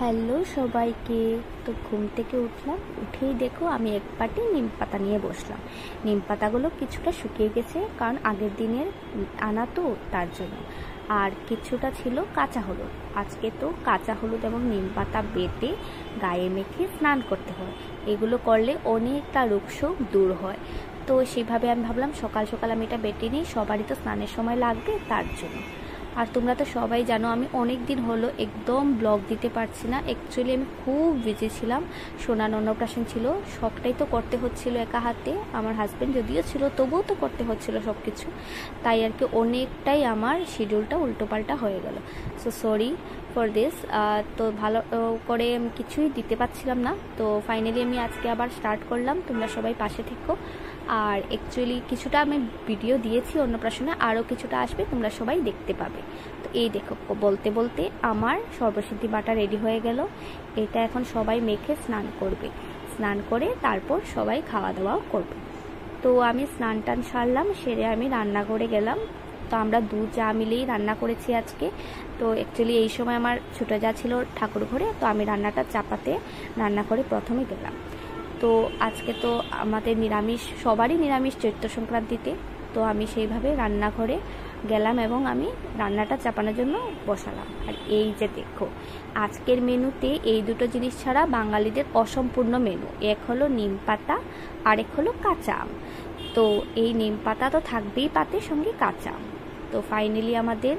Hello সবাইকে। তো ঘুম থেকে উঠলাম, উঠেই দেখো আমি এক বাটি নিম পাতা নিয়ে বসলাম। নিম পাতাগুলো কিছুটা শুকিয়ে গেছে, কারণ আগের দিনের আনা তো, তার জন্য। আর কিছুটা ছিল কাঁচা হলুদ। আজকে তো কাঁচা হলুদ এবং নিম পাতা বেটে গায়ে মেখে স্নান করতে হয়। এগুলো করলে অনেকটা রোগশোক দূর হয়। তো সেভাবে আমি ভাবলাম সকাল সকাল আমি এটা বেটে নিই, সবারই তো স্নানের সময় লাগবে, তার জন্য। আর তোমরা তো সবাই জানো আমি অনেক দিন হলো একদম ব্লগ দিতে পারছি না। অ্যাকচুয়ালি আমি খুব বিজি ছিলাম, সোনার অন্নপ্রাশন ছিল, সবটাই তো করতে হচ্ছিল একা হাতে। আমার হাজব্যান্ড যদিও ছিল, তবুও তো করতে হচ্ছিল সব কিছু। তাই আর কি অনেকটাই আমার শিডিউলটা উল্টোপাল্টা হয়ে গেল। So sorry for this. তো ভালো করে আমি কিছুই দিতে পারছিলাম না। তো ফাইনালি আমি আজকে আবার স্টার্ট করলাম, তোমরা সবাই পাশে থেকো। আর অ্যাকচুয়ালি কিছুটা আমি ভিডিও দিয়েছি অন্নপ্রাশনে, আরও কিছুটা আসবে, তোমরা সবাই দেখতে পাবে। তো এই দেখো, বলতে বলতে আমার সর্বসিদ্ধি বাটা রেডি হয়ে গেল। এটা এখন সবাই মেখে স্নান করবে, স্নান করে তারপর সবাই খাওয়া দাওয়াও করবে। তো আমি স্নান টান সারলাম, সেরে আমি রান্নাঘরে গেলাম। তো আমরা দু যা মিলেই রান্না করেছি আজকে। তো অ্যাকচুয়ালি এই সময় আমার ছোটো যা ছিল ঠাকুর ঘরে, তো আমি রান্নাটা চাপাতে রান্না করে প্রথমে গেলাম। তো আজকে তো আমাদের নিরামিষ, সবারই নিরামিষ চৈত্র সংক্রান্তিতে। তো আমি সেইভাবে রান্নাঘরে গেলাম এবং আমি রান্নাটা চাপানোর জন্য বসালাম। আর এই যে দেখো, আজকের মেনুতে এই দুটো জিনিস ছাড়া বাঙালিদের অসম্পূর্ণ মেনু। এক হলো নিম পাতা, আরেক হলো কাঁচা আম। তো এই নিম পাতা তো থাকবেই পাতে, সঙ্গে কাঁচা আম। তো ফাইনালি আমাদের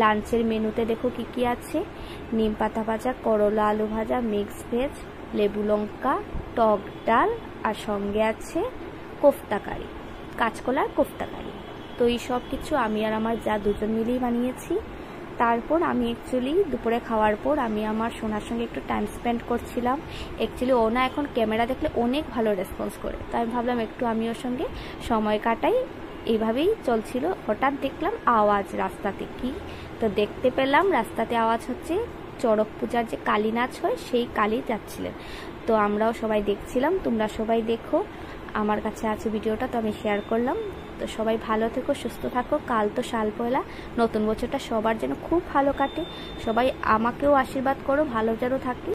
লাঞ্চের মেনুতে দেখো কি কি আছে। নিম পাতা ভাজা, করলা আলু ভাজা, মিক্স ভেজ, লেবু লঙ্কা, টক ডাল, আর সঙ্গে আছে কোফতা কারি, কাঁচকলার কোফতা কারি। তো এই সব কিছু আমি আর আমার যা দুজন মিলেই বানিয়েছি। তারপর আমি অ্যাকচুয়ালি দুপুরে খাওয়ার পর আমি আমার সোনার সঙ্গে একটু টাইম স্পেন্ড করছিলাম। অ্যাকচুয়ালি ও না এখন ক্যামেরা দেখলে অনেক ভালো রেসপন্স করে, তাই আমি ভাবলাম একটু আমি ওর সঙ্গে সময় কাটাই। এইভাবেই চলছিল, হঠাৎ দেখলাম আওয়াজ রাস্তাতে। কি তো দেখতে পেলাম রাস্তাতে আওয়াজ হচ্ছে চড়ক পূজার যে কালী নাচ হয়, সেই কালী যাচ্ছিলেন। তো আমরাও সবাই দেখছিলাম, তোমরা সবাই দেখো। আমার কাছে আছে ভিডিওটা, তো আমি শেয়ার করলাম। তো সবাই ভালো থেকো, সুস্থ থাকো। কাল তো শাল পয়লা, নতুন বছরটা সবার যেন খুব ভালো কাটে। সবাই আমাকেও আশীর্বাদ করো, ভালো যেন থাকি।